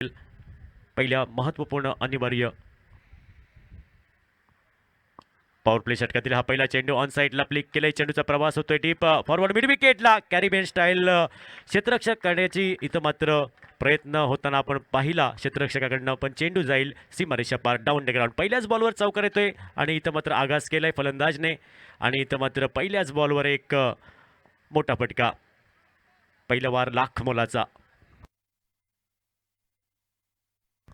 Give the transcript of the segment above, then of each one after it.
पहिल्या महत्त्वपूर्ण अनिवार्य पॉवर प्ले षटकातील हा पहिला चेंडू ऑन साईडला फ्लिक केलाय. चेंडूचा प्रवास होतोय डीप फॉरवर्ड मिड विकेटला कॅरिबियन स्टाईल क्षेत्ररक्षक करण्याची इथं मात्र प्रयत्न होताना आपण पाहिला क्षेत्ररक्षकाकडनं, पण चेंडू जाईल सीमारेषा पार डाऊन द ग्राउंड. पहिल्याच बॉलवर चौकार येतोय आणि इथं मात्र आघात केलाय फलंदाजने आणि इथं मात्र पहिल्याच बॉलवर एक मोठा फटका. पहिला वार लाख मोलाचा.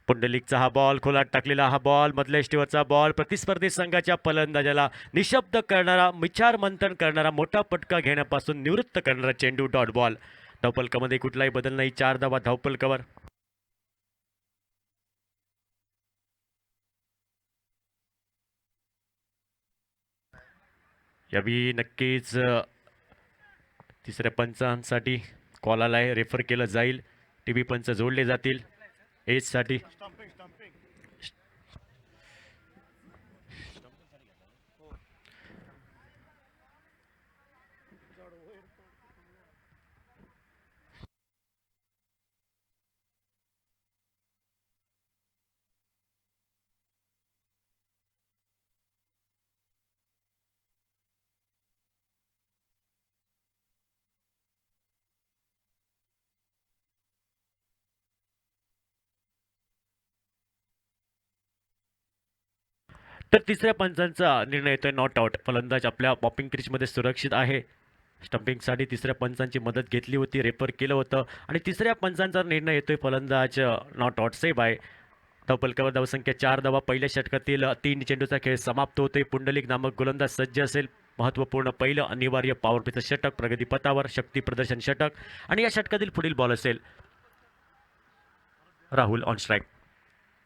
पुंडलिकचा हा बॉल खोलात टाकलेला हा बॉल मधल्या इष्टीवरचा बॉल प्रतिस्पर्धी संघाच्या फलंदाजाला निशब्द करणारा विचार मंथन करणारा मोठा फटका घेण्यापासून निवृत्त करणारा चेंडू डॉट बॉल. धावपलकामध्ये कुठलाही बदल नाही. 4 धावा धावपलकावर. यावेळी नक्कीच तिसऱ्या पंचांसाठी कॉल आलाय. रेफर केलं जाईल. टीव्ही पंच जोडले जातील एजसाठी. तर तिसऱ्या पंचांचा निर्णय येतोय नॉट आउट. फलंदाज आपल्या पॉपिंग क्रीजमध्ये सुरक्षित आहे. स्टंपिंगसाठी तिसऱ्या पंचांची मदत घेतली होती, रेफर केलं होतं आणि तिसऱ्या पंचांचा निर्णय येतोय फलंदाज नॉट आउट सेव्ह आहे. धावपलकावर धावसंख्या 4 धावा. पहिल्या षटकातील 3 चेंडूचा खेळ समाप्त होतोय. पुंडलिक नामक गोलंदाज सज्ज असेल. महत्त्वपूर्ण पहिलं अनिवार्य पॉवर प्लेचं षटक प्रगतीपथावर शक्ती प्रदर्शन षटक आणि या षटकातील पुढील बॉल असेल राहुल ऑन स्ट्राईक.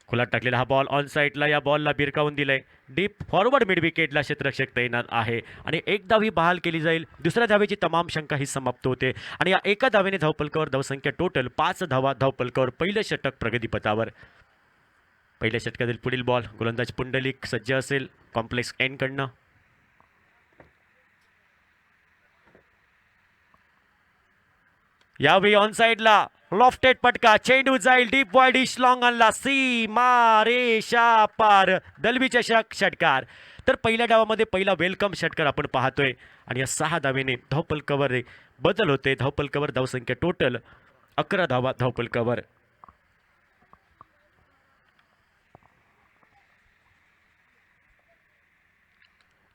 खुला टाकलेला हा बॉल ऑन साईडला. या बॉलला बिरकावून दिलंय. डीप फॉरवर्ड मिड विकेटला क्षेत्ररक्षक तैनात आहे आणि एक धावी बहाल केली जाईल. दुसऱ्या धावेची तमाम शंका ही समाप्त होते आणि या एका धावेने धावपलकावर धावसंख्या टोटल 5 धावा धावपलकावर. पहिलं षटक प्रगतीपथावर. पहिल्या षटकातील पुढील बॉल गोलंदाज पुंडलिक सज्ज असेल कॉम्प्लेक्स एंड कडनं. यावेळी ऑन साईडला लॉफ्टेड पटका. चेंडू जाईल डीप वाईड डिश लॉंग आणला सीमा रेषा पार. दलबी चषक षटकार. तर पहिल्या डावामध्ये पहिला वेलकम षटकार आपण पाहतोय आणि या 6 धावेने धावपलकावर बदल होते. धावपलकावर धावसंख्या टोटल 11 धावा धावपलकावर.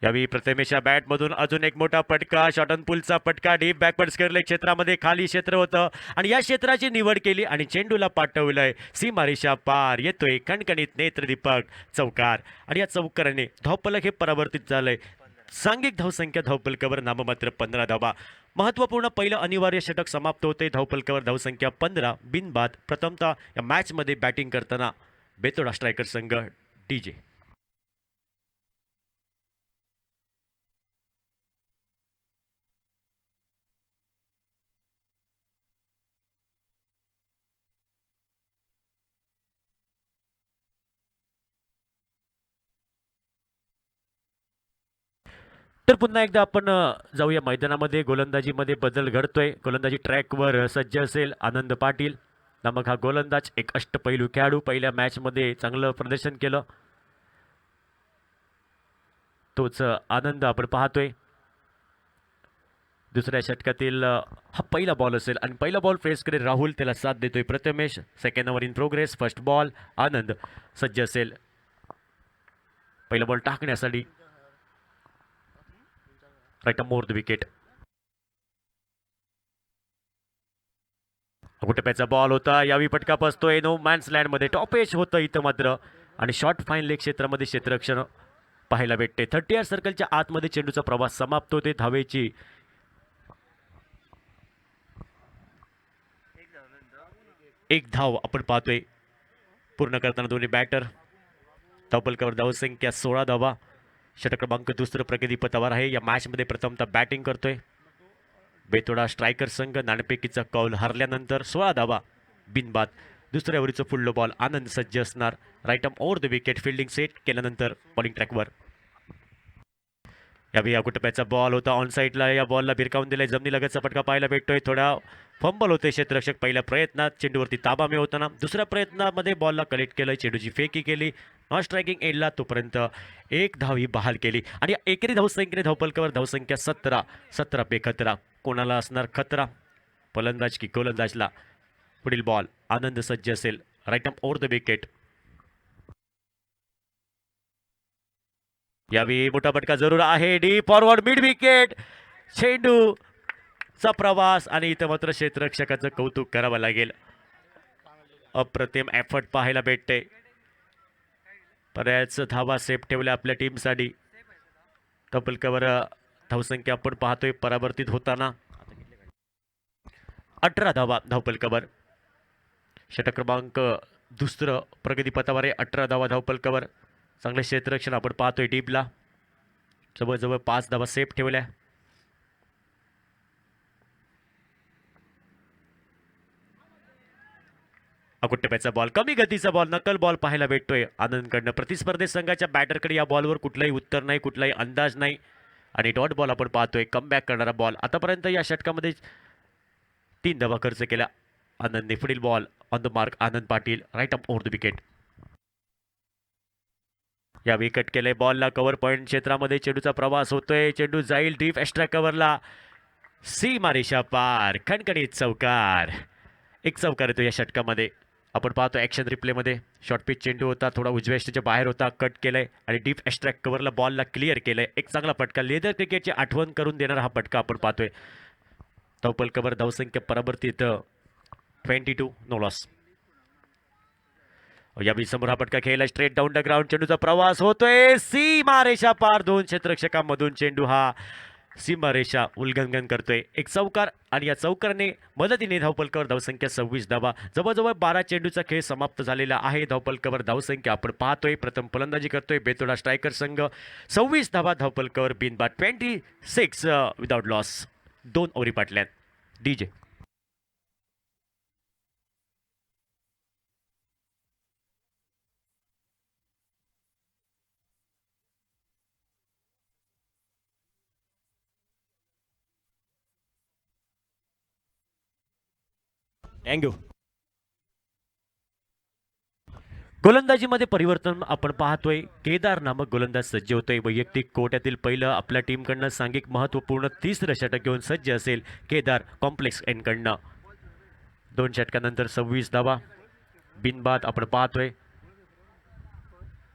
यावेळी प्रथमेशच्या बॅटमधून अजून एक मोठा पटका. शॉर्टन पुलचा पटका. डीप बॅकवर्ड स्क्वेअर लेग क्षेत्रामध्ये खाली क्षेत्र होतं आणि या क्षेत्राची निवड केली आणि चेंडूला पाठवलंय सीमारेषा पार. येतोय कणकणीत नेत्रदीपक चौकार आणि या चौकाराने धावपलक हे परावर्तित झालंय. सांघिक धावसंख्या धावपलकावर नाममात्र 15 धावा. महत्त्वपूर्ण पहिलं अनिवार्य षटक समाप्त होते. धावपलकावर धावसंख्या 15 बिनबाद. प्रथमतः या मॅचमध्ये बॅटिंग करताना बेतोडा स्ट्रायकर संघ डीजे. तर पुन्हा एकदा आपण जाऊया मैदानामध्ये. गोलंदाजीमध्ये बदल घडतोय. गोलंदाजी ट्रॅकवर सज्ज असेल आनंद पाटील नामक हा गोलंदाज. एक अष्टपैलू खेळाडू. पहिल्या मॅचमध्ये चांगलं प्रदर्शन केलं. तोच आनंद आपण पाहतोय. दुसऱ्या षटकातील हा पहिला बॉल असेल आणि पहिला बॉल फेस करे राहुल. त्याला साथ देतोय Prathamesh. Second over in progress. First ball Anand सज्ज असेल पहिला बॉल टाकण्यासाठी. Right more the wicket. गुटप्याचा बॉल होता. यावेळी फटका बसतोय नो मॅन्स लँडमध्ये. टॉप एज होतं इथं मात्र आणि शॉर्ट फाईन लेग क्षेत्रामध्ये क्षेत्ररक्षण पाहायला भेटते. 30 सर्कलच्या आतमध्ये चेंडूचा प्रवास समाप्त होते. धावेची एक धाव आपण पाहतोय पूर्ण करताना दोन्ही बॅटर. धावपलकावर धावसंख्या 16 धावा. षटक क्रमांक दुसरं प्रगतीपथावर आहे. या मॅचमध्ये प्रथमतः बॅटिंग करतोय बेतोडा स्ट्रायकर संघ. नाणेफेकीचा कौल हरल्यानंतर 16 धावा बिनबाद. दुसऱ्या ओव्हरीचं फुल्ल बॉल आनंद सज्ज असणार. Right arm over the wicket. Fielding set केल्यानंतर बॉलिंग ट्रॅकवर. यावेळी या गुटप्याचा बॉल होता ऑन साईडला. या बॉलला भिरकावून दिलाय. जमिनीलगतचा फटका पाहायला भेटतोय. थोडा फंबल होते क्षेत्ररक्षक पहिल्या प्रयत्नात चेंडूवरती ताबा मिळवताना. दुसऱ्या प्रयत्नामध्ये बॉलला कलेक्ट केलं, चेंडूची फेकी केली नॉन स्ट्रायकिंग एंडला, तोपर्यंत एक धाव ही बहाल केली आणि एकेरी धावसंख्येने धावपलकावर धावसंख्या 17 पे खतरा. कोणाला असणार खतरा, फलंदाज की गोलंदाजला? पुढील बॉल आनंद सज्ज असेल, right up over the wicket. यावेळी मोठा फटका जरूर आहे, डी फॉरवर्ड मिड विकेट, चेंडू चा प्रवास आणि इथं मात्र क्षेत्ररक्षकाचं कौतुक करावं लागेल. अप्रतिम एफर्ट पाहायला भेटते. बऱ्याच धावा सेफ ठेवल्या आपल्या टीमसाठी. तबलकावर धावसंख्या आपण पाहतोय परावर्तित होताना. 18 धावा धावपलकावर. षटक क्रमांक दुसरं प्रगतीपथावर आहे. 18 धावा धावपलकावर. चांगलं क्षेत्ररक्षण आपण पाहतोय डीपला. जवळजवळ 5 धावा सेफ ठेवल्या. अकुट्टप्याचा बॉल, कमी गतीचा बॉल, नकल बॉल पाहायला भेटतोय आनंदकडनं. प्रतिस्पर्धी संघाच्या बॅटरकडे या बॉलवर कुठलाही उत्तर नाही, कुठलाही अंदाज नाही आणि डॉट बॉल आपण पाहतोय. कमबॅक करणारा बॉल. आतापर्यंत या षटकामध्ये 3 धावा खर्च केला आनंदने. पुढील ball on the mark Anand Patil, right up over the wicket. या विकेट केले बॉलला कव्हर पॉईंट क्षेत्रामध्ये. चेंडूचा प्रवास होतोय, चेंडू जाईल डीप एक्स्ट्रा कव्हरला, सीमारेषा पार, खणखणीत चौकार. एक चौकार येतो या षटकामध्ये. आपण पाहतो ॲक्शन रिप्लेमध्ये. शॉर्ट पिच चेंडू होता, थोडा उजव्या स्टेजच्या बाहेर होता, कट केलंय आणि डीप एक्स्ट्रॅक्ट कव्हरला बॉलला क्लिअर केलंय. एक चांगला फटका, लेदर क्रिकेटची आठवण करून देणारा हा फटका आपण पाहतोय. धावपल कव्हर, धावसंख्या परावर्तित 22, नो लॉस. यावेळी समोर हा फटका खेळला स्ट्रेट डाऊन द ग्राउंड. चेंडूचा प्रवास होतोय, सीमारेषा पार. 2 क्षेत्ररक्षकांमधून चेंडू हा सीमारेषा उल्लंघन करतोय. एक चौकार आणि या चौकारने मदतीने धावपलकावर धावसंख्या 26 धावा. जवळजवळ 12 चेंडूचा खेळ समाप्त झालेला आहे. धावपलकावर धावसंख्या आपण पाहतोय. प्रथम फलंदाजी करतोय बेतोडा स्ट्रायकर संघ. 26 धावा धावपलकावर बिनबाद. 26 विदाउट लॉस. 2 ओव्हरी पाटल्यात. DJ thank you. गोलंदाजीमध्ये परिवर्तन आपण पाहतोय. केदार नामक गोलंदाज सज्ज होतोय. वैयक्तिक कोट्यातील पहिलं आपल्या टीमकडनं सांघिक महत्त्वपूर्ण 3रं षटक घेऊन सज्ज असेल केदार कॉम्प्लेक्स एनकडनं. 2 षटकानंतर 26 धावा बिनबाद आपण पाहतोय.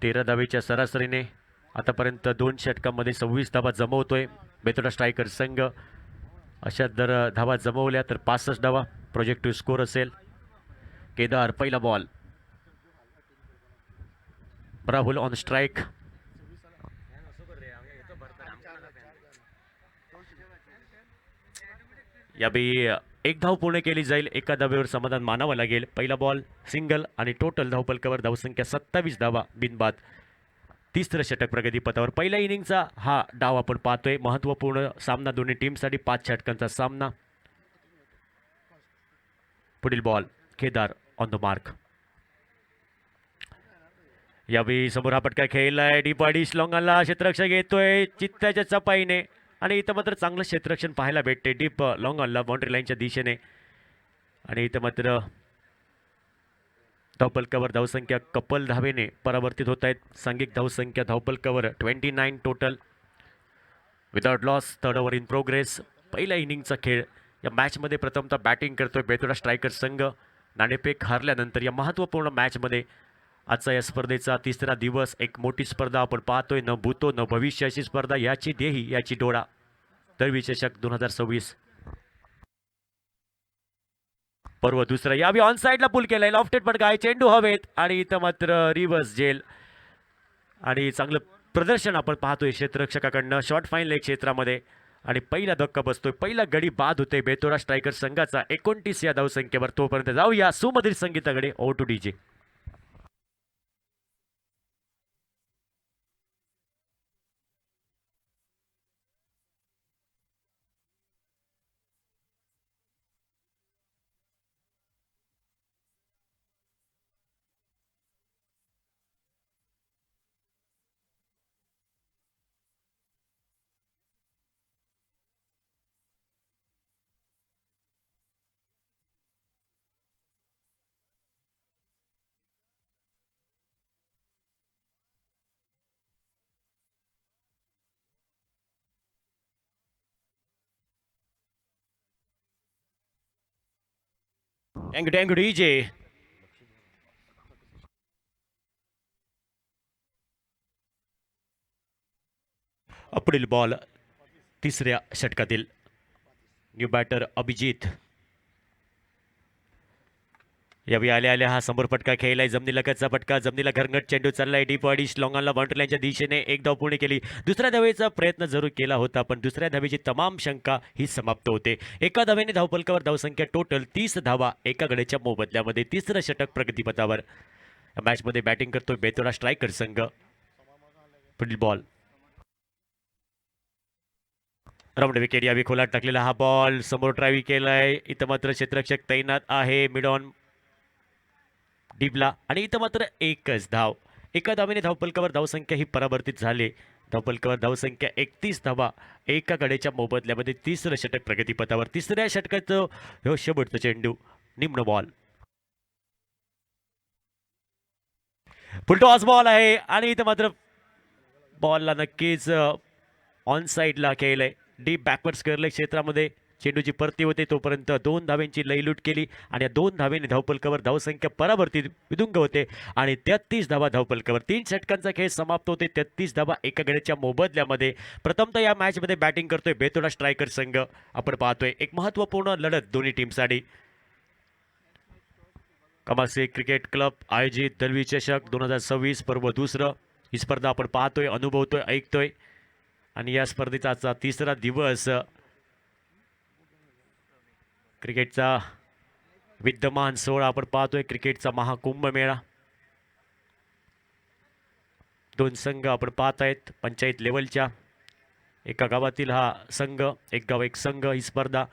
13 धावेच्या सरासरीने आतापर्यंत 2 षटकांमध्ये 26 धावा जमवतोय बेतोडा स्ट्रायकर संघ. अशा जर धावा जमवल्या तर 65 धावा प्रोजेक्टिव्ह स्कोर असेल. केदार पहिला बॉल, राहुल ऑन स्ट्राइक. यावेळी एक धाव पूर्ण केली जाईल. एका धावेवर समाधान मानावं लागेल. पहिला बॉल सिंगल आणि टोटल धावपलकावर धावसंख्या 27 धावा बिनबाद. 3रं षटक प्रगतीपथावर. पहिल्या इनिंगचा हा डाव आपण पाहतोय. महत्त्वपूर्ण सामना दोन्ही टीमसाठी. 5 षटकांचा सामना. पुढील ball Kedar on the mark. यावेळी समोर हा फटका खेळलाय डीप अडीच लॉंगाला. क्षेत्ररक्षक येतोय चित्त्याच्या चपाईने आणि इथं मात्र चांगलं क्षेत्ररक्षण पाहायला भेटते डीप लॉंगॉनला बाउंड्री लाईनच्या दिशेने. आणि इथं मात्र धावपलकावर धावसंख्या कपल धावेने परावर्तित होत आहेत. सांघिक धावसंख्या धावपलकावर 29 total without loss. 3rd over in progress. पहिल्या इनिंगचा खेळ. या मॅचमध्ये प्रथमतः बॅटिंग करतोय बेतोडा स्ट्रायकर संघ. नाणेफेक हारल्यानंतर या महत्त्वपूर्ण मॅचमध्ये आजचा या स्पर्धेचा 3रा दिवस. एक मोठी स्पर्धा आपण पाहतोय. न भूतो न भविष्य अशी स्पर्धा. याची देही याची डोळा. दरविश्वचषक 2026 पर्व दुसरा. यावी ऑन साईडला पुल केलाय. लॉफ्टेड फटका आहे. चेंडू हवेत आणि इथं मात्र रिव्हर्स जेल आणि चांगलं प्रदर्शन आपण पाहतोय क्षेत्ररक्षकाकडनं. शॉर्ट फाईन लेग क्षेत्रामध्ये आणि पहिला धक्का बसतोय. पहिला गडी बाद होतोय बेतोडा स्ट्रायकर संघाचा 29 या धावसंख्येवर. तोपर्यंत जाऊया सुमधीर संगीताकडे. Over to DJ. Thank you DJ. पुढील बॉल तिसऱ्या षटकातील. New batter Abhijit. यावेळी आल्या आल्या हा समोर फटका खेळलाय. जमिनीला कच्चा फटका. जमिनीला घरंगट चेंडू चाललाय. डीप अडीच लॉंगांना बाउंड्रीच्या दिशेने एक धाव पूर्ण केली. दुसऱ्या धावेचा प्रयत्न जरूर केला होता पण दुसऱ्या धावेची तमाम शंका ही समाप्त होते. एका धावेने धावफलकावर धावसंख्या टोटल 30 धावा एका गड्याच्या मोबदल्यामध्ये. तिसरं षटक प्रगतीपथावर. मॅच मध्ये बॅटिंग करतोय बेतोडा स्ट्रायकर संघ. पुढील बॉल राऊंड विकेट. यावेळी खोलात टाकलेला हा बॉल समोर ट्राय केलाय. इथं मात्र क्षेत्ररक्षक तैनात आहे. मिड ऑन डीपला आणि इथं मात्र एकच धाव. एका धावेने धावफलकावर धावसंख्या ही परावर्तित झाली. धावफलकावर धावसंख्या 31 धावा एका गड्याच्या मोबदल्यामध्ये. तिसरं षटक प्रगतीपथावर. तिसऱ्या षटकाचं ह्यो शेवटचं चेंडू. निम्न बॉल. फुलटॉस बॉल आहे आणि इथं मात्र बॉलला नक्कीच ऑन साईडला खेळलंय. डीप बॅकवर्ड स्क्वेअर क्षेत्रामध्ये चेंडूची परती होते तोपर्यंत 2 धावेंची लयलूट केली आणि या 2 धावेने धावफलकावर धावसंख्या परावर्तित विदुंग होते आणि 33 धावा धावफलकावर. 3 षटकांचा खेळ समाप्त होते. 33 धावा एका गड्याच्या मोबदल्यामध्ये. प्रथमतः या मॅचमध्ये बॅटिंग करतोय बेतोडा स्ट्रायकर संघ. आपण पाहतोय एक महत्त्वपूर्ण लढत दोन्ही टीमसाठी. कमासे क्रिकेट क्लब आयोजित दलवी चषक 2026 पर्व दुसरं. ही स्पर्धा आपण पाहतोय, अनुभवतोय, ऐकतोय आणि या स्पर्धेचा आजचा तिसरा दिवस. क्रिकेटचा विद्यमान सोहळा आपण पाहतोय. क्रिकेटचा महाकुंभ मेळा. 2 संघ आपण पाहत आहेत पंचायत लेवलच्या. एका गावातील हा संघ, एक गाव एक संघ ही स्पर्धा.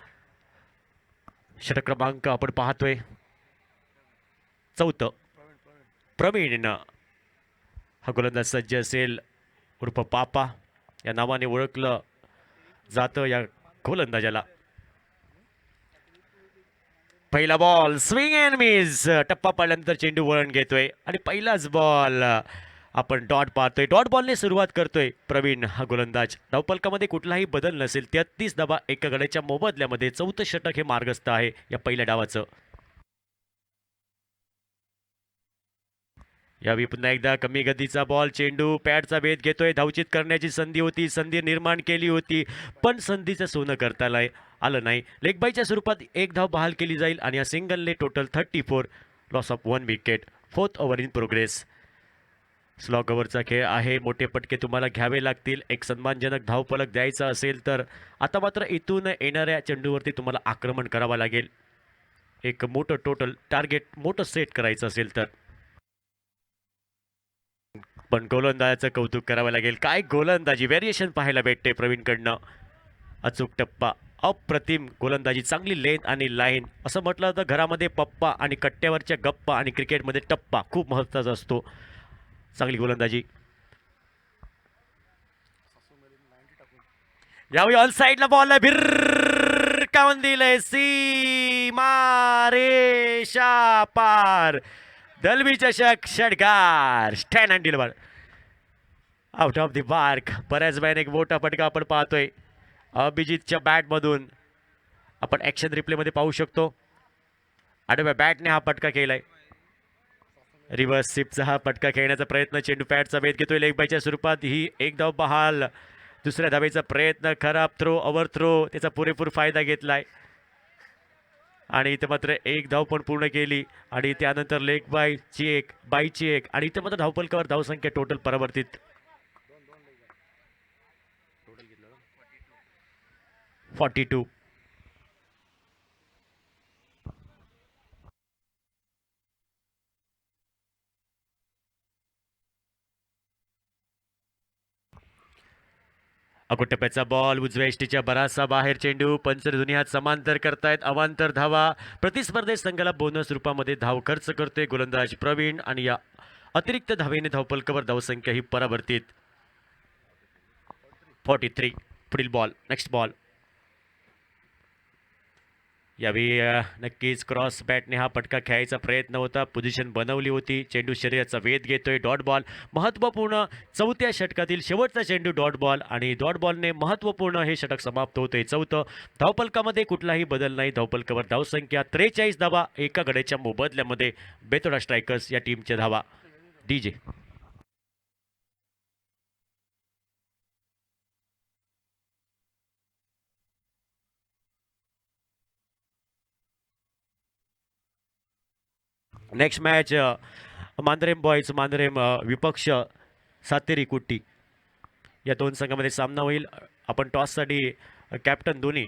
षटक क्रमांक आपण पाहतोय 4. प्रवीण हा गोलंदाज सज्ज असेल उर्फ पापा या नावाने ओळखलं जातं या गोलंदाजाला. पहिला बॉल स्विंग अँड मिस. टप्पा पडल्यानंतर चेंडू वळण घेतोय आणि पहिलाच बॉल आपण डॉट पाहतोय. डॉट बॉलने सुरुवात करतोय प्रवीण हा गोलंदाज. धावफलकामध्ये कुठलाही बदल नसेल. 33 धावा एका गड्याच्या मोबदल्यामध्ये. 4थं षटक हे मार्गस्थ आहे या पहिल्या डावाचं. यावेळी पुन्हा एकदा कमी गतीचा बॉल. चेंडू पॅडचा वेध घेतोय. धावचित करण्याची संधी होती. संधी निर्माण केली होती पण संधीचं सोनं करता आलं नाही. लेग बायच्या स्वरूपात एक धाव बहाल केली जाईल आणि या सिंगलने total 34. Loss of 1 wicket. 4th over in progress. Slog ओव्हरचा खेळ आहे. मोठे पटके तुम्हाला घ्यावे लागतील एक सन्मानजनक धावफलक द्यायचा असेल तर. आता मात्र इथून येणाऱ्या चेंडूवरती तुम्हाला आक्रमण करावं लागेल. एक मोठं टोटल टार्गेट मोठं सेट करायचं असेल तर. पण गोलंदाजाचं कौतुक करावं लागेल. काय गोलंदाजी व्हेरिएशन पाहायला भेटते प्रवीणकडनं. अचूक टप्पा, अप्रतिम गोलंदाजी, चांगली लेंथ आणि लाईन. असं म्हटलं तर घरामध्ये पप्पा आणि कट्ट्यावरच्या गप्पा आणि क्रिकेटमध्ये टप्पा खूप महत्त्वाचा असतो. चांगली गोलंदाजी. यावेळी ऑन साईडला बॉल भिरकावून दिलंय. सीमा रेषा पार. दलवी चषक षटकार. Stan and deliver out of the mark. बऱ्याच वेळाने एक मोठा फटका आपण पाहतोय अभिजितच्या बॅटमधून. आपण ॲक्शन रिप्लेमध्ये पाहू शकतो. आडव्या बॅटने हा फटका केलाय. रिव्हर्स स्विपचा हा फटका खेळण्याचा प्रयत्न. चेंडू पॅडचा वेध घेतोय लेग बायच्या स्वरूपात. ही एक धाव बहाल. दुसऱ्या धावेचा प्रयत्न. खराब थ्रो, ओव्हर थ्रो. त्याचा पुरेपूर फायदा घेतलाय आणि इथं मात्र एक धाव पण पूर्ण केली आणि त्यानंतर लेग बायची एक आणि इथं मात्र धावफलकावर धावसंख्या टोटल परावर्तित 42. अकोटप्प्याचा बॉल उजव्या इष्टीच्या बराचसा बाहेर. चेंडू पंच दोन्ही हात समांतर करतायत. अवांतर धावा. प्रतिस्पर्धेत संघाला बोनस रूपामध्ये धाव खर्च करतोय गोलंदाज प्रवीण आणि या अतिरिक्त धावेने धावफलकावर धावसंख्या ही परावर्तित 43. पुढील बॉल. Next ball. यावेळी नक्कीच क्रॉस बॅटने हा पटका खेळायचा प्रयत्न होता. पोझिशन बनवली होती. चेंडू शरीराचा वेध घेतोय. डॉट बॉल महत्त्वपूर्ण चौथ्या षटकातील शेवटचा चेंडू डॉट बॉल आणि डॉट बॉलने महत्त्वपूर्ण हे षटक समाप्त होतंय. चौथं धावफलकामध्ये कुठलाही बदल नाही. धावफलकावर धावसंख्या 43 धावा. एका गड्याच्या मोबदल्यामध्ये बेतोडा स्ट्रायकर्स या टीमच्या धावा. डीजे. नेक्स्ट मॅच मांजरेम बॉयज मांजरेम विपक्ष सातेरी कुट्टी या दोन संघामध्ये सामना होईल. आपण टॉससाठी कॅप्टन दोन्ही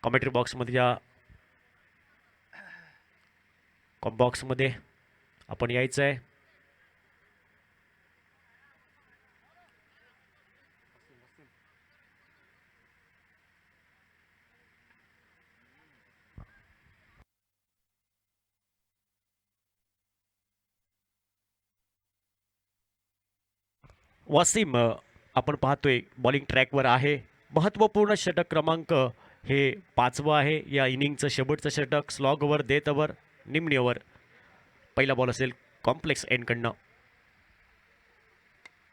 कॉमेंट्री बॉक्समध्ये या बॉक्समध्ये आपण यायचं आहे. वसीम आपण पाहतोय बॉलिंग ट्रॅकवर आहे. महत्त्वपूर्ण षटक क्रमांक हे 5वं आहे. या इनिंगचं शेवटचं षटक स्लॉगवर देतवर निम्न ओव्हर. पहिला बॉल असेल कॉम्प्लेक्स एंडकडनं.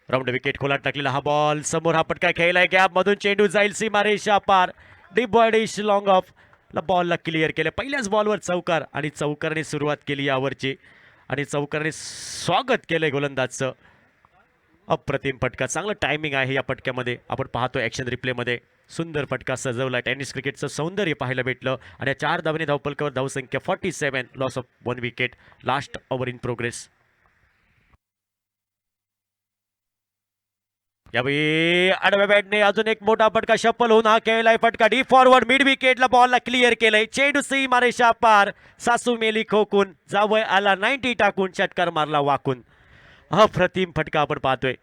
राऊंड विकेट खोलात टाकलेला हा बॉल समोर हा पटका खेळलाय. गॅप मधून चेंडू जाईल सीमारेषा पार. डीप बॉडिश लॉंग ऑफ ला बॉलला क्लिअर केलं. पहिल्याच बॉलवर चौकार आणि चौकारने सुरुवात केली यावरची आणि चौकारने स्वागत केलंय गोलंदाजचं. अप्रतिम फटका. चांगलं टायमिंग आहे या पटक्यामध्ये. आपण पाहतो ॲक्शन रिप्लेमध्ये सुंदर फटका सजवला. टेनिस क्रिकेटचं सौंदर्य पाहायला भेटलं आणि या 4 धावांनी धावपलकावर धावसंख्या 47. Loss of 1 wicket. Last over in progress. यावेळी आडव्या बॅटने अजून एक मोठा फटका शप्पल होऊन हा खेळलाय फटका डी फॉरवर्ड मिड विकेटला बॉलला क्लिअर केलंय. चेंडू सीमारेषा पार. सासू मेली खोकून जावय आला 90 टाकून षटकार मारला वाकून. अप्रतिम फटका आपण पाहतोय.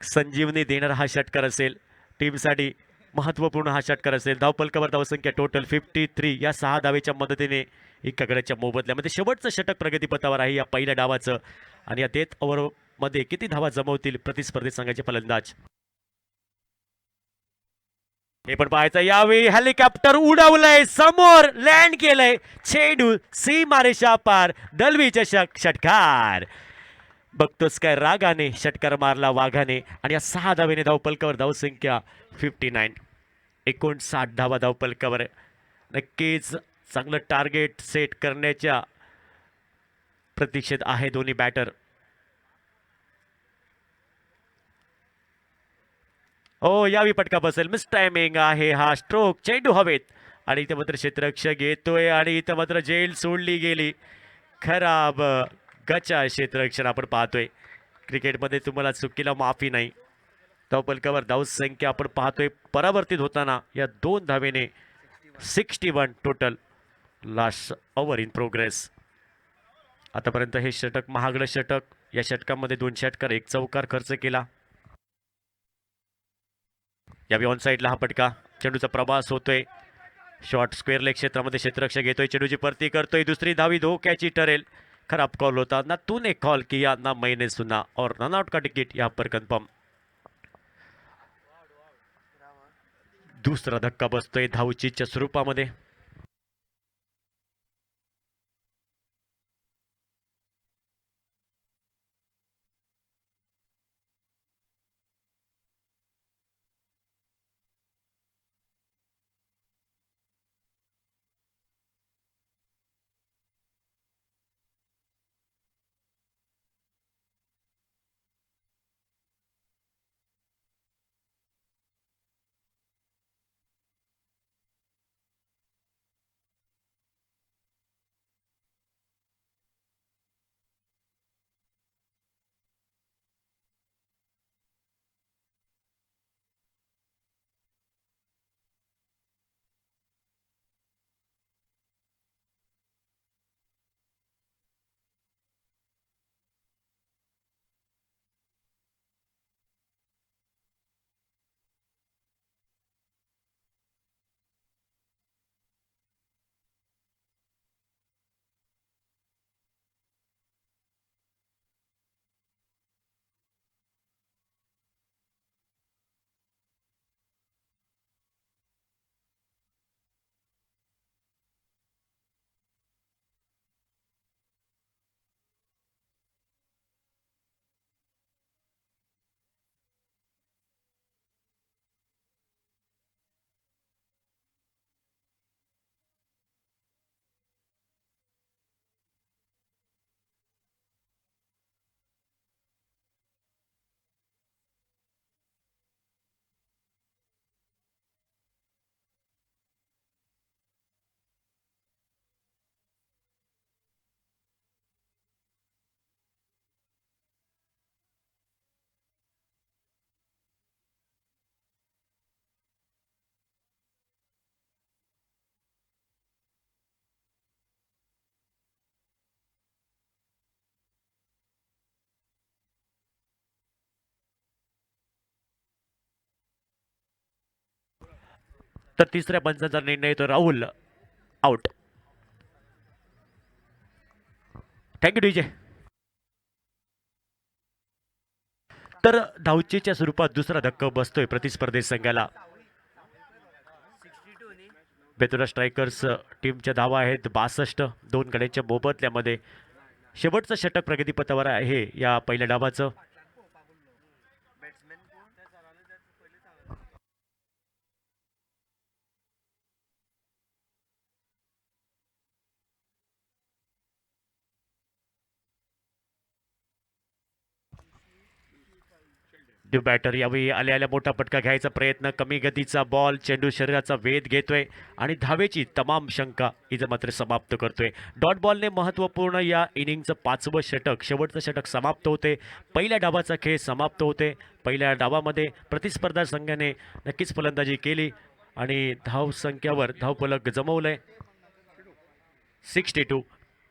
संजीवनी देणारा हा षटकार असेल. टीमसाठी महत्त्वपूर्ण हा षटकार असेल. धावपलकावर धावसंख्या टोटल 53. या 6 धावेच्या मदतीने एका गड्याच्या मोबदल्यामध्ये शेवटचं षटक प्रगतीपथावर आहे या पहिल्या डावाचं आणि या डेथ ओव्हरमध्ये किती धावा जमवतील प्रतिस्पर्धी संघाचे फलंदाज हे पण पाहायचं. यावेळी हेलिकॉप्टर उडवलंय समोर लँड केलंय. चेंडू सीमारेषा पार. दलवी चषक षटकार. बघतोस काय रागाने षटकार मारला वाघाने आणि या 6 धावेने धावपलकावर धावसंख्या 59. 59 धावा धावपलकावर. नक्कीच चांगलं टार्गेट सेट करण्याच्या प्रतीक्षेत आहे दोन्ही बॅटर. हो यावी फटका बसेल. मिस टायमिंग आहे हा स्ट्रोक. चेंडू हवेत आणि इथं मात्र क्षेत्ररक्षक येतोय आणि इथं मात्र जेल सोडली गेली. खराब गचा क्षेत्ररक्षण आपण पाहतोय. क्रिकेटमध्ये तुम्हाला चुकीला माफी नाही. धावपलकावर धावसंख्या आपण पाहतोय परावर्तित होताना या 2 धावेने 61 total. Last over in progress. आतापर्यंत हे षटक महागडं षटक. या षटकामध्ये 2 षटकार 1 चौकार खर्च केला. यावेळी ऑन साईडला हा पटका. चेंडूचा प्रवास होतोय. शॉर्ट स्क्वेअर लेग क्षेत्रामध्ये क्षेत्ररक्षक घेतोय. चेंडूची परती करतोय. दुसरी धावी धोक्याची ठरेल. खराब कॉल होता. ना तूने कॉल किया ना मैंने सुना और रन आउट का टिकट यहाँ पर कन्फर्म. दुसरा धक्का बसतोय धावचीच्या स्वरूपामध्ये. तर तिसऱ्या पंचांचा निर्णय तो राहुल आउट. Thank you DJ. तर धावचीच्या स्वरूपात दुसरा धक्का बसतोय प्रतिस्पर्धी संघाला. बेतुरा स्ट्रायकर्स टीमच्या धावा आहेत 62, दोन गड्यांच्या मोबदल्यामध्ये. शेवटचं षटक प्रगतीपथावर आहे या पहिल्या डावाचं. न्यू बॅटर यावेळी आल्या आल्या मोठा फटका घ्यायचा प्रयत्न. कमी गतीचा बॉल, चेंडू शरीराचा वेध घेतोय आणि धावेची तमाम शंका इथं मात्र समाप्त करतोय. डॉट बॉलने महत्त्वपूर्ण या इनिंगचं 5वं षटक, शेवटचं षटक समाप्त होते. पहिल्या डावाचा खेळ समाप्त होते. पहिल्या डावामध्ये प्रतिस्पर्धा संघाने नक्कीच फलंदाजी केली आणि धावसंख्येवर धावफलक जमवलंय 62.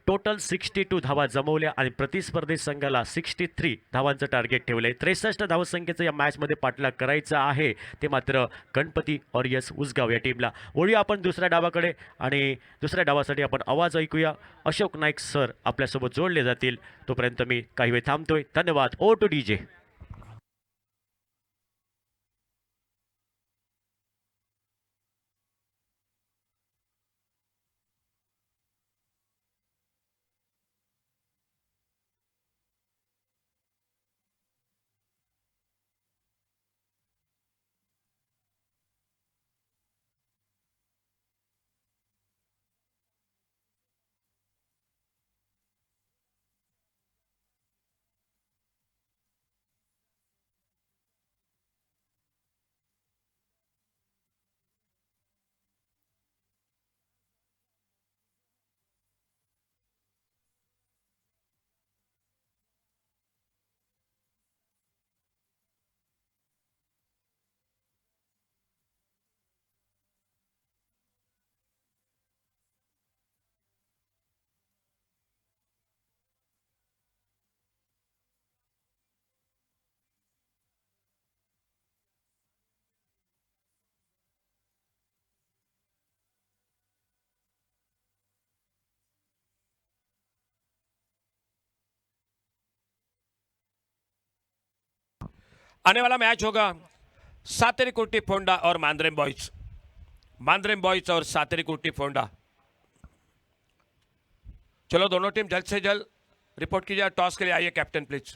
टोटल 62 धावा जमवल्या आणि प्रतिस्पर्धी संघाला 63 धावांचं टार्गेट ठेवलंय. 63 धावसंख्येचं या मॅचमध्ये पाठलाग करायचं आहे ते मात्र गणपती ऑरियस उसगाव या टीमला. वळूया आपण दुसऱ्या डावाकडे आणि दुसऱ्या डावासाठी आपण आवाज ऐकूया. अशोक नाईक सर आपल्यासोबत जोडले जातील. तोपर्यंत मी काही वेळ थांबतोय. धन्यवाद. Over to DJ. आने वाला मैच होगा सातेरीकुर्टी फोंडा और मांद्रेम बॉयज. मांद्रेम बॉयज और सातेरीकुर्टी फोंडा. चलो दोनों टीम जल्द से जल्द रिपोर्ट कीजिए. टॉस के लिए आइए कैप्टन प्लीज.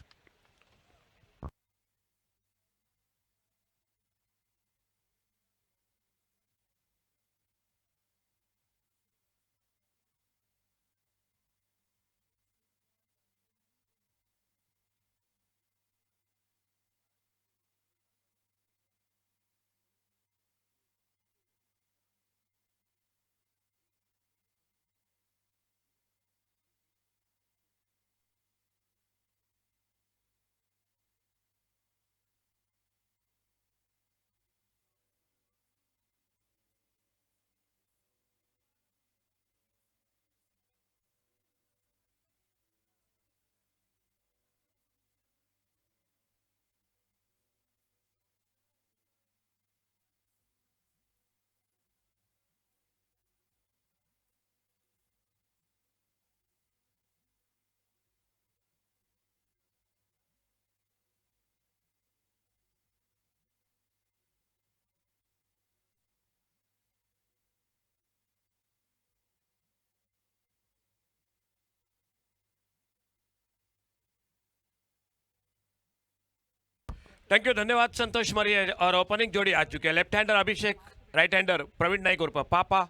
Thank you. धन्यवाद संतोष मरिये. और ओपनिंग जोड़ी आ चुकी है. लेफ्ट हैंडर अभिषेक, राइट हैंडर प्रवीण नाइक उर्फ पापा.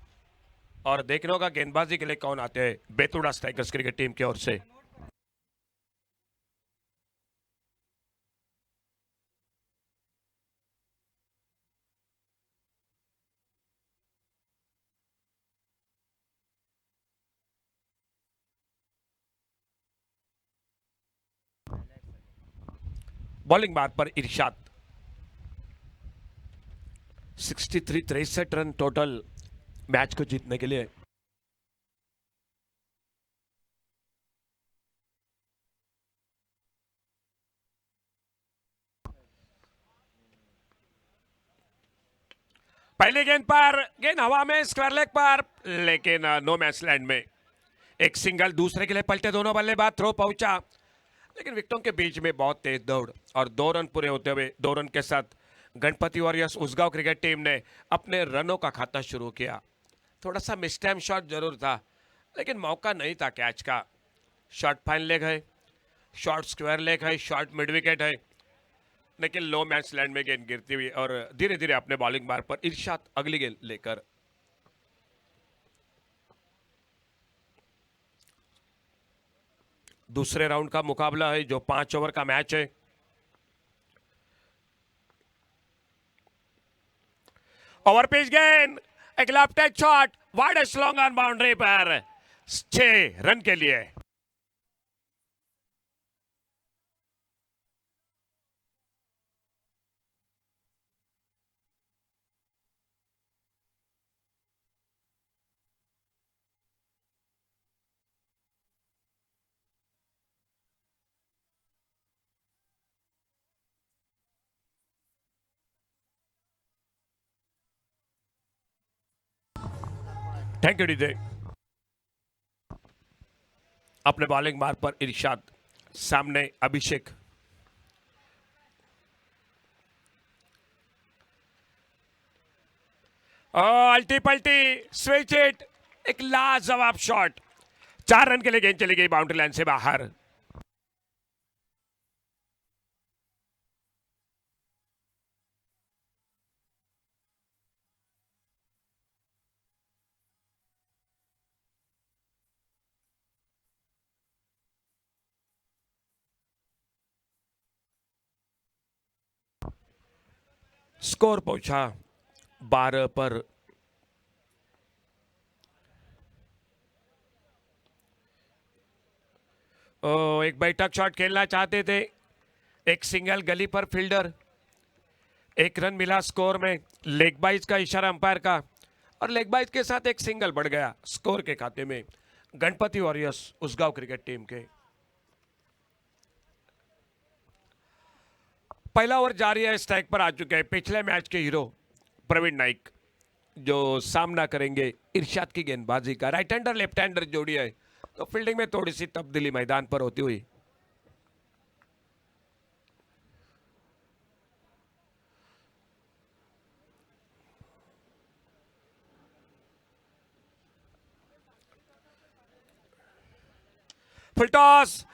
और देखने होगा गेंदबाजी के लिए कौन आते हैं बेतुड़ा स्ट्राइकर्स क्रिकेट टीम की ओर से. बॉलिंग बात पर इरशाद. 63 रन टोटल मैच को जीतने के लिए. पहली गेंद पर गेंद हवा में स्क्वायर लेग पर, लेकिन नो मैच लैंड में एक सिंगल। दूसरे के लिए पलटे दोनों बल्लेबाज, थ्रो पहुंचा लेकिन विकेटों के बीच में बहुत तेज दौड़ और 2 रन पूरे होते हुए 2 रन के साथ Ganpati warriors Usgaon cricket team ने अपने रनों का खाता शुरू किया। थोड़ा सा मिस टाइम शॉट जरूर था लेकिन मौका नहीं था कैच का। शॉट फाइन लेग है, शॉट स्क्वायर लेग है, शॉट मिड विकेट है, लेकिन लो मैच लैंड में गेंद गिरती हुई और धीरे धीरे अपने बॉलिंग मार्ग पर इरशाद अगली गेंद लेकर। दूसरे राउंड का मुकाबला है जो 5 ओवर का मैच है। ओवर पिच गेंद, एक left hand shot wide slog on boundary पर 6 रन के लिए। Thank you DJ. अपने बॉलिंग मार्ग पर इरशाद, सामने अभिषेक। अल्टी पल्टी स्विच हिट, एक लाजवाब शॉट, 4 रन के लिए गेंद चली गई बाउंड्री लाइन से बाहर। स्कोर पहुंचा 12 पर। एक बैठक शॉट खेलना चाहते थे, एक सिंगल गली पर फील्डर, 1 रन मिला स्कोर में। लेग बाइज का इशारा अंपायर का और लेग बाइज के साथ एक सिंगल बढ़ गया स्कोर के खाते में Ganpati warriors Usgaon cricket team के। पहला ओवर जारी है, स्ट्राइक पर आ चुके हैं पिछले मैच के हीरो प्रवीण नाइक जो सामना करेंगे इरशाद की गेंदबाजी का। राइट हैंडर लेफ्ट हैंडर जोड़ी है तो फील्डिंग में थोड़ी सी तब्दीली मैदान पर होती हुई। फुल टॉस,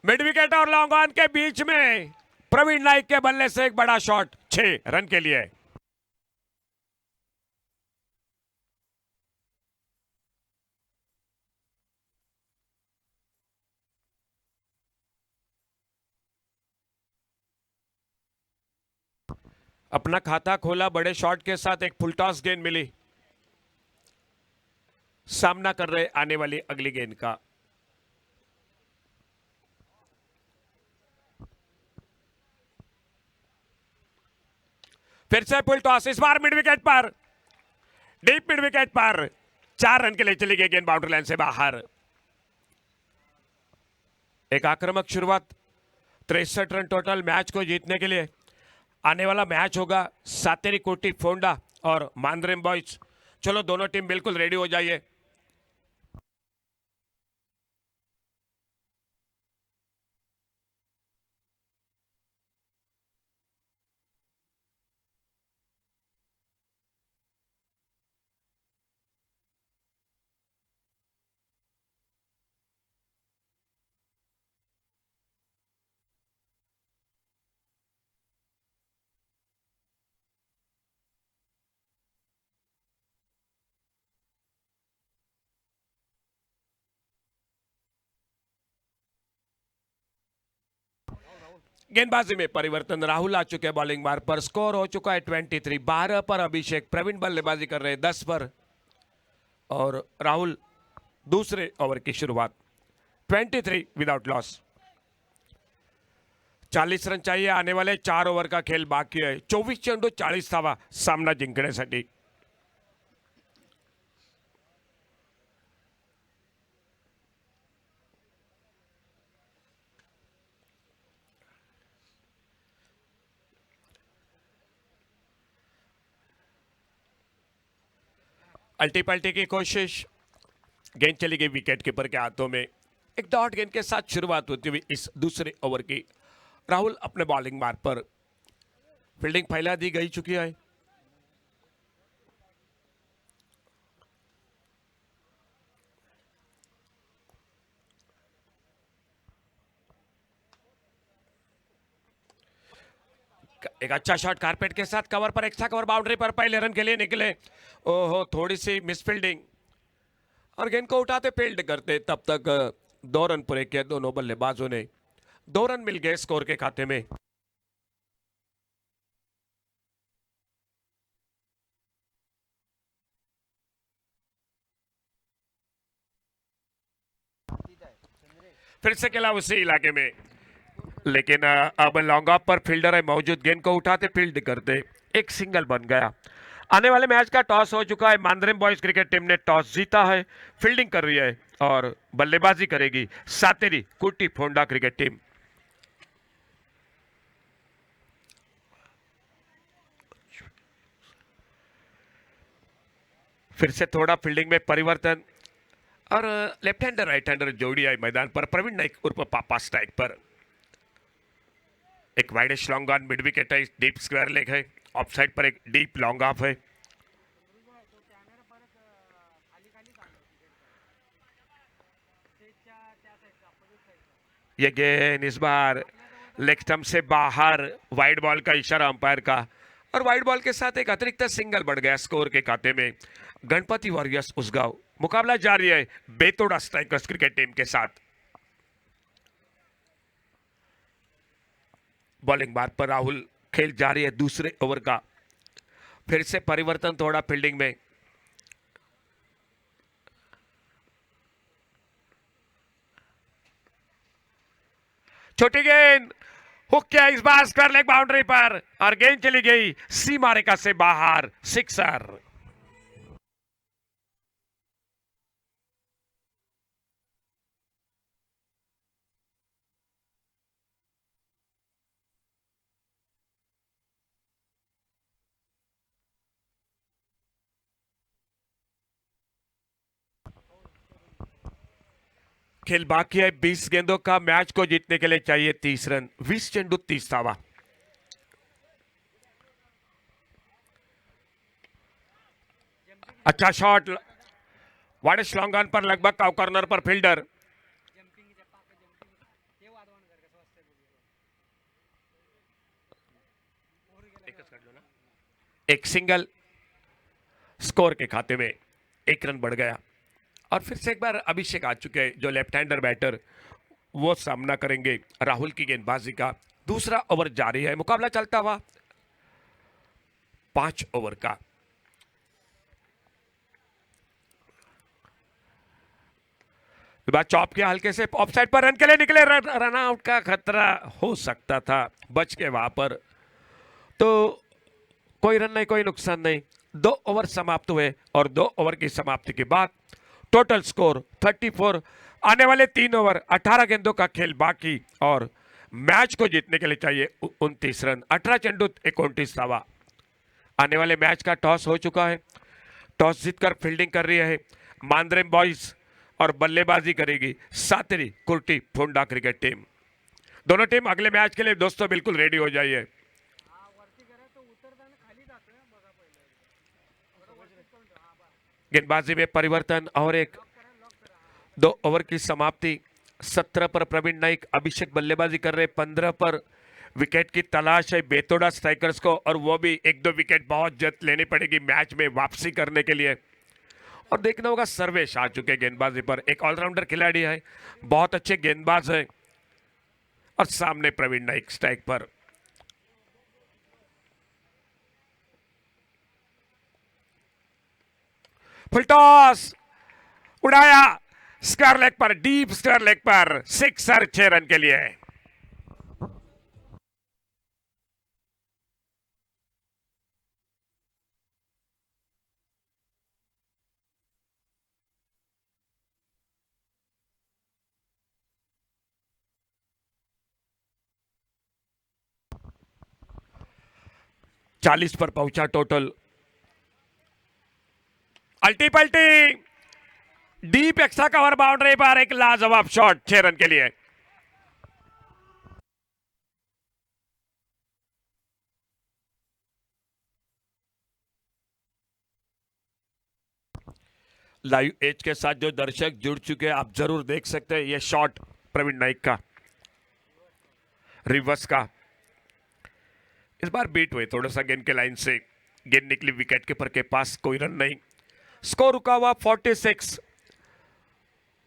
मिड विकेट और लॉन्ग ऑन के बीच में प्रवीण नाइक के बल्ले से एक बड़ा शॉट 6 रन के लिए। अपना खाता खोला बड़े शॉट के साथ, एक फुल टॉस गेंद मिली। सामना कर रहे आने वाली अगली गेंद का। फिर से फुल टॉस, इस बार मिड विकेट पर, डीप मिड विकेट पर 4 रन के लिए चली गई गेंद बाउंड्री लाइन से बाहर। एक आक्रामक शुरुआत, 63 रन टोटल मैच को जीतने के लिए। आने वाला मैच होगा सातेरी कोटी फोंडा और मांद्रेम बॉयज। चलो दोनों टीम बिल्कुल रेडी हो जाइए। गेंदबाजी में परिवर्तन, राहुल आ चुके हैं बॉलिंग मार्ग पर। स्कोर हो चुका है 23। 12 पर अभिषेक, प्रवीण बल्लेबाजी कर रहे हैं 10 पर और राहुल दूसरे ओवर की शुरुआत। 23 विदाउट लॉस। 40 रन चाहिए, आने वाले 4 ओव्हर का खेळ बाकी आहे। 24 चेंडू 40 धावा सामना जिंकण्यासाठी। अल्टी पल्टी की कोशिश, गेंद चली गई विकेट कीपर के हाथों में। एक डॉट गेंद के साथ शुरुआत होती हुई इस दूसरे ओवर की। राहुल अपने बॉलिंग मार्ग पर, फील्डिंग फैला दी गई चुकी है। एक अच्छा शॉट कारपेट के साथ कवर पर, एक्स्ट्रा कवर बाउंड्री पर पहले रन के लिए निकले। ओहो, थोड़ी सी मिस फील्डिंग और गेंद को उठाते फील्ड करते तब तक 2 रन पूरे किए दोनों बल्लेबाजों ने। 2 रन मिल गए स्कोर के खाते में। फिर से खेला उसी इलाके में, लेकिन अब लॉन्ग ऑफ पर फील्डर है मौजूद। गेंद को उठाते फील्ड करते एक सिंगल बन गया। आने वाले मैच का टॉस हो चुका है। मांद्रेम बॉयज क्रिकेट टीम ने टॉस जीता है, फील्डिंग कर रही है और बल्लेबाजी करेगी सातेरी कुट्टी फोंडा क्रिकेट टीम। फिर से थोड़ा फील्डिंग में परिवर्तन और लेफ्ट हैंडर राइट हैंडर जोड़ी आई मैदान पर। प्रवीण नाइक उर्फ पापा स्ट्राइक पर। एक widish long on mid wicket है, डीप स्क्वायर लेग है। ऑफ साइड पर एक डीप लॉन्ग ऑफ है। ये गेंद इस बार लेग स्टंप से बाहर, वाइड बॉल का इशारा अंपायर का और वाइड बॉल के साथ एक अतिरिक्त सिंगल बढ़ गया स्कोर के खाते में। गणपति वॉरियर्स उसगांव मुकाबला जारी है बेतोड़ा स्ट्राइकर्स क्रिकेट टीम के साथ। बॉलिंग मार्ग पर राहुल, खेल जारी है दूसरे ओवर का। फिर से परिवर्तन थोड़ा फील्डिंग में। छोटी गेंद हुक किया इस बार स्क्वायर लेग बाउंड्री पर और गेंद चली गई सीमा रेखा से बाहर, सिक्सर। खेल बाकी है 20 गेंदों का। मैच को जीतने के लिए चाहिए 30 रन। 20 चेंडू 30 धावा। अच्छा शॉट, वाडिश लॉन्ग ऑन पर लगभग काउ कॉर्नर पर फील्डर। एक सिंगल, स्कोर के खाते में 1 रन बढ़ गया। और फिर से एक बार अभिषेक आ चुके हैं जो लेफ्ट हैंडर बैटर, वो सामना करेंगे राहुल की गेंदबाजी का। दूसरा ओवर जारी है, मुकाबला चलता हुआ 5 ओवर का। चौप के हल्के से ऑफसाइड पर रन के लिए निकले। रन आउट का खतरा हो सकता था, बच के वहां पर तो कोई रन नहीं, कोई नुकसान नहीं। 2 ओवर समाप्त हुए और 2 ओवर की समाप्ति के बाद टोटल स्कोर 34। आने वाले 3 ओवर, 18 गेंदों का खेल बाकी और मैच को जीतने के लिए चाहिए 29 रन। 18 चेंडू 29 धावा। आने वाले मैच का टॉस हो चुका है। टॉस जीतकर फील्डिंग कर रही है मांद्रेम बॉयज और बल्लेबाजी करेगी सातेरी कुर्टी फोंडा क्रिकेट टीम। दोनों टीम अगले मैच के लिए दोस्तों बिल्कुल रेडी हो जाइए। गेंदबाजी में परिवर्तन और एक 2 ओवर की समाप्ति। 17 पर प्रवीण नाइक, अभिषेक बल्लेबाजी कर रहे। 15 पर विकेट की तलाश है बेतोड़ा स्ट्राइकर्स को और वो भी 1-2 विकेट बहुत जल्द लेनी पड़ेगी मैच में वापसी करने के लिए। और देखना होगा सर्वेश आ चुके गेंदबाजी पर। एक ऑलराउंडर खिलाड़ी है, बहुत अच्छे गेंदबाज है। और सामने प्रवीण नाइक स्ट्राइक पर। फुल टॉस उड़ाया स्क्वायर लेग पर, डीप स्क्वायर लेग पर, सिक्सर 6 रन के लिए। चालीस पर पहुंचा टोटल। अल्टी पल्टी डीप एक्स्ट्रा कवर बाउंड्री पर एक लाजवाब शॉट 6 रन के लिए। लाइव एज के साथ जो दर्शक जुड़ चुके हैं आप जरूर देख सकते हैं ये शॉट प्रवीण नाइक का रिवर्स का। इस बार बीट हुए थोड़ा सा गेंद के लाइन से, गेंद निकली विकेट कीपर के पास, कोई रन नहीं। स्कोर रुका हुआ 46।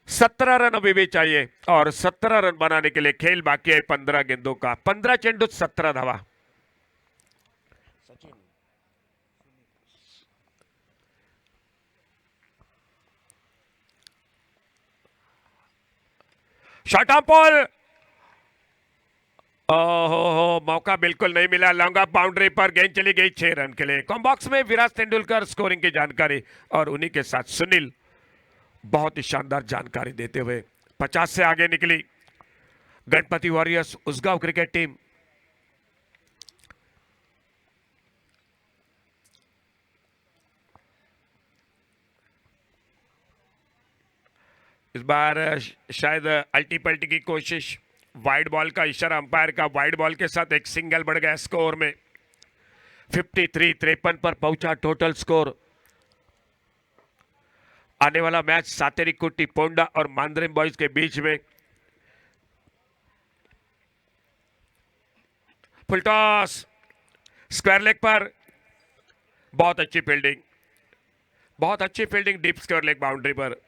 17 रन अभी भी चाहिए और 17 रन बनाने के लिए खेल बाकी है 15 गेंदों का। 15 चेंडू 17 धावा। शॉट ऑन बॉल, ओहो मौका बिल्कुल नहीं मिला। लॉन्ग ऑफ बाउंड्री पर गेंद चली गई 6 रन के लिए। कॉम बॉक्स में विराट तेंदुलकर स्कोरिंग की जानकारी और उन्हीं के साथ सुनील बहुत ही शानदार जानकारी देते हुए 50 से आगे निकली Ganpati warriors Usgaon cricket team. इस बार शायद अल्टी पल्टी की कोशिश, वाइड बॉल का इशारा अंपायर का, वाइड बॉल के साथ एक सिंगल बढ़ गया स्कोर में। 53 पर पहुंचा टोटल स्कोर। आने वाला मैच सातेरिकुट्टी पोंडा और मांद्रेम बॉयज के बीच में। फुल टॉस स्क्वायर लेग पर, बहुत अच्छी फील्डिंग, बहुत अच्छी fielding deep square leg boundary पर।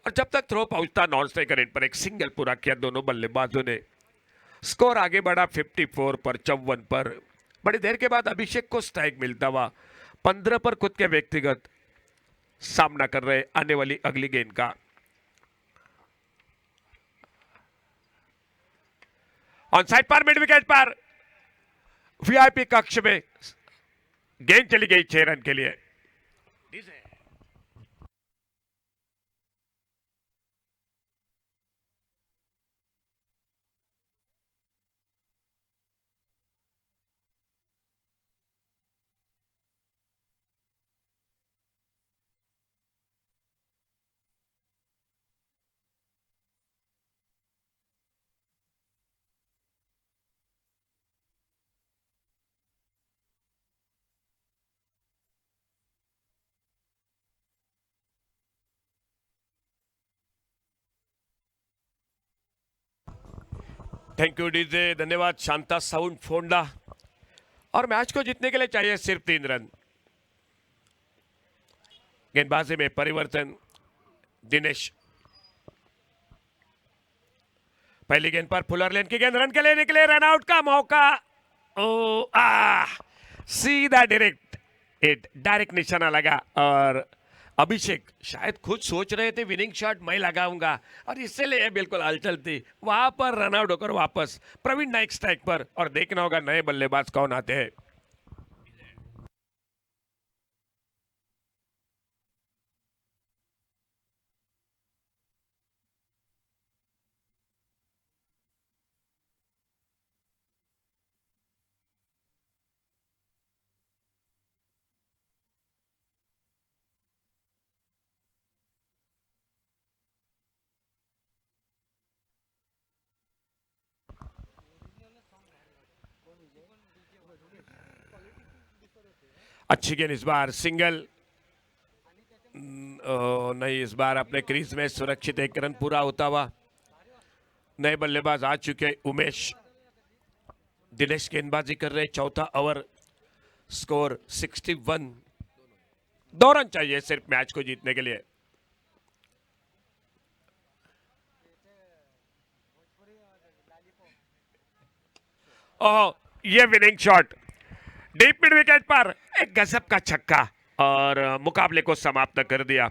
और जब तक थ्रो पहुंचता नॉन स्ट्राइकर एंड पर एक सिंगल पूरा किया दोनों बल्लेबाजों ने। स्कोर आगे बढ़ा 54 पर 54 पर। बड़ी देर के बाद अभिषेक को स्ट्राइक मिलता हुआ 15 पर खुद के व्यक्तिगत सामना कर रहे आने वाली अगली गेंद का। On side per mid wicket per VIP कक्ष में गेंद चली गई 6 रन के लिए। थैंक यू डीजे, धन्यवाद शांता साउंड फोंडा। और मैच को जीतने के लिए चाहिए सिर्फ 3 रन। गेंदबाजी में परिवर्तन, दिनेश पहली गेंद पर फुलर लेन की गेंद, रन के लिए निकले, रन आउट का मौका। ओ सीधा डायरेक्ट निशाना लगा और अभिषेक शायद खुद सोच रहे थे विनिंग शॉट मैं लगाऊंगा और इसलिए बिल्कुल हलचल थी। वहां पर रन आउट होकर वापस प्रवीण नाइक स्ट्राइक पर। और देखना होगा नए बल्लेबाज कौन आते हैं। अच्छी गेंद, इस बार सिंगल नहीं, इस बार अपने क्रीज में सुरक्षित, एक रन पूरा होता हुआ। नए बल्लेबाज आ चुके उमेश, दिनेश गेंदबाजी कर रहे, चौथा ओवर, स्कोर 61। 2 रन चाहिए सिर्फ मैच को जीतने के लिए। ओह ये winning shot deep mid wicket पर एक गजब का छक्का और मुकाबले को समाप्त कर दिया।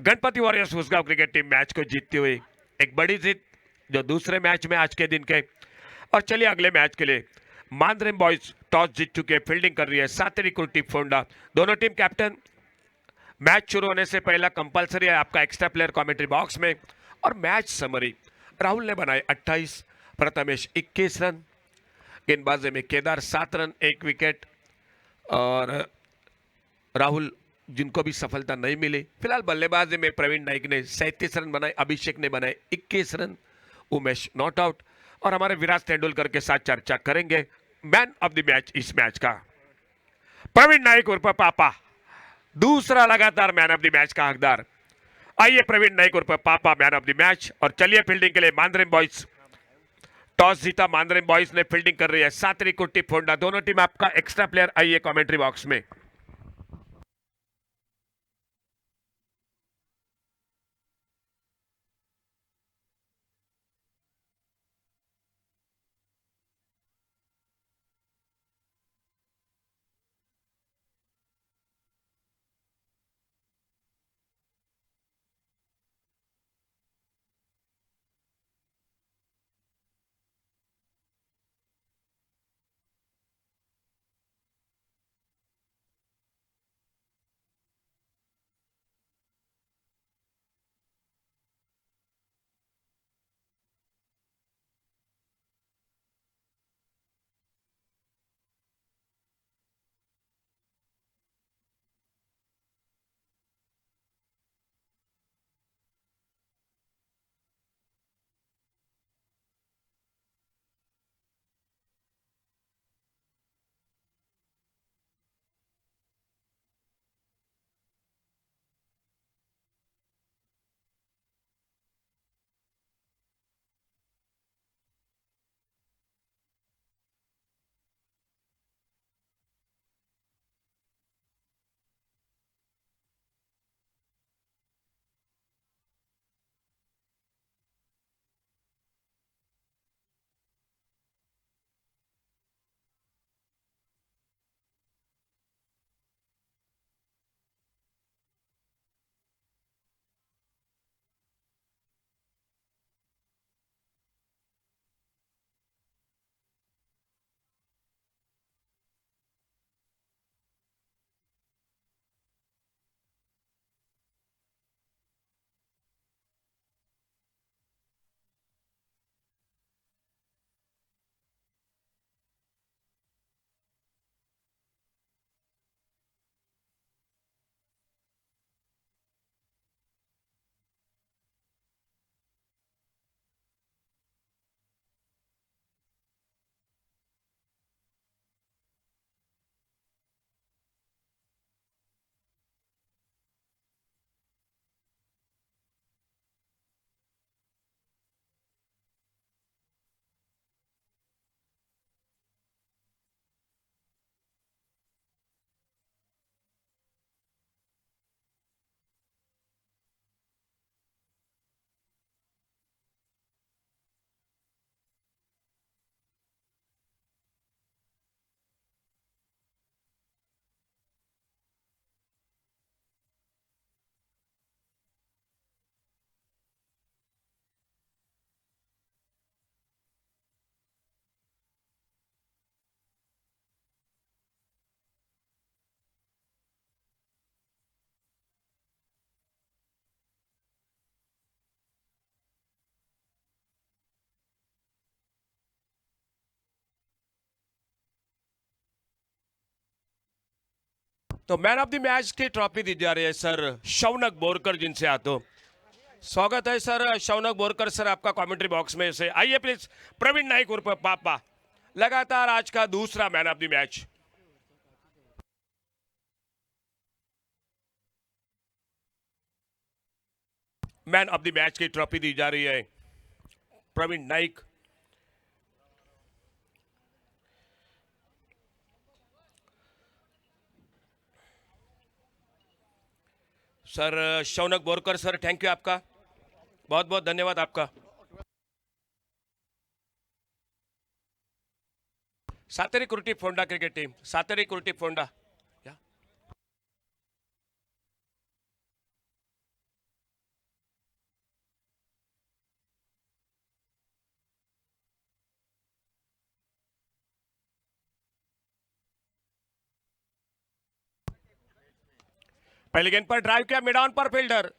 Ganpati warriors Usgaon cricket team match को जीतती हुई, एक बड़ी जीत जो दूसरे मैच में आज के दिन के। और चलिए अगले मैच के लिए। मांद्रेम बॉयज टॉस जीत चुके, फील्डिंग कर रही है सातेरिकुट्टी फोंडा। दोनों टीम कैप्टन। मैच शुरू होने से पहला कंपलसरी है आपका एक्स्ट्रा प्लेयर कमेंट्री बॉक्स में। और मैच समरी, राहुल ने बनाए 28, प्रथमेश 21 रन, गेंदबाजी में केदार 7 रन 1 विकेट और राहुल जिनको भी सफलता नहीं मिली। फिलहाल बल्लेबाजी में प्रवीण नाइक ने 37 रन बनाए, अभिषेक ने बनाए 21 रन, उमेश नॉट आउट। और हमारे विराट तेंदुलकर के साथ चर्चा करेंगे man of the match is match का। प्रवीण नाइक उर्फ पापा, दूसरा लगातार मैन ऑफ द मैच का हकदार। आइए प्रवीण नाइक उर्फ पापा मैन ऑफ द मैच। और चलिए फील्डिंग के लिए मांद्रेम बॉयज, टॉस जीता मांद्रेम बॉयज ने, फील्डिंग कर रही है सात्विक कुट्टी फोंडा। दोनों टीम आपका एक्स्ट्रा प्लेयर, आइए कमेंट्री बॉक्स में। तो मैन ऑफ द मैच की ट्रॉफी दी जा रही है सर शौनक बोरकर जिनसे आतो। स्वागत है सर शौनक बोरकर सर आपका कमेंट्री बॉक्स में से। आइए प्लीज प्रवीण नाइक उर्फ पापा, लगातार आज का दूसरा man of the match. Man of the match की ट्रॉफी दी जा रही है Praveen Naik. Sir Shaunak Borkar sir, thank you आपका, बहुत बहुत धन्यवाद आपका। Sateri Kurti Ponda cricket team, Sateri Kurti Ponda. या पहली गेंद पर ड्राइव किया मिड ऑन पर फील्डर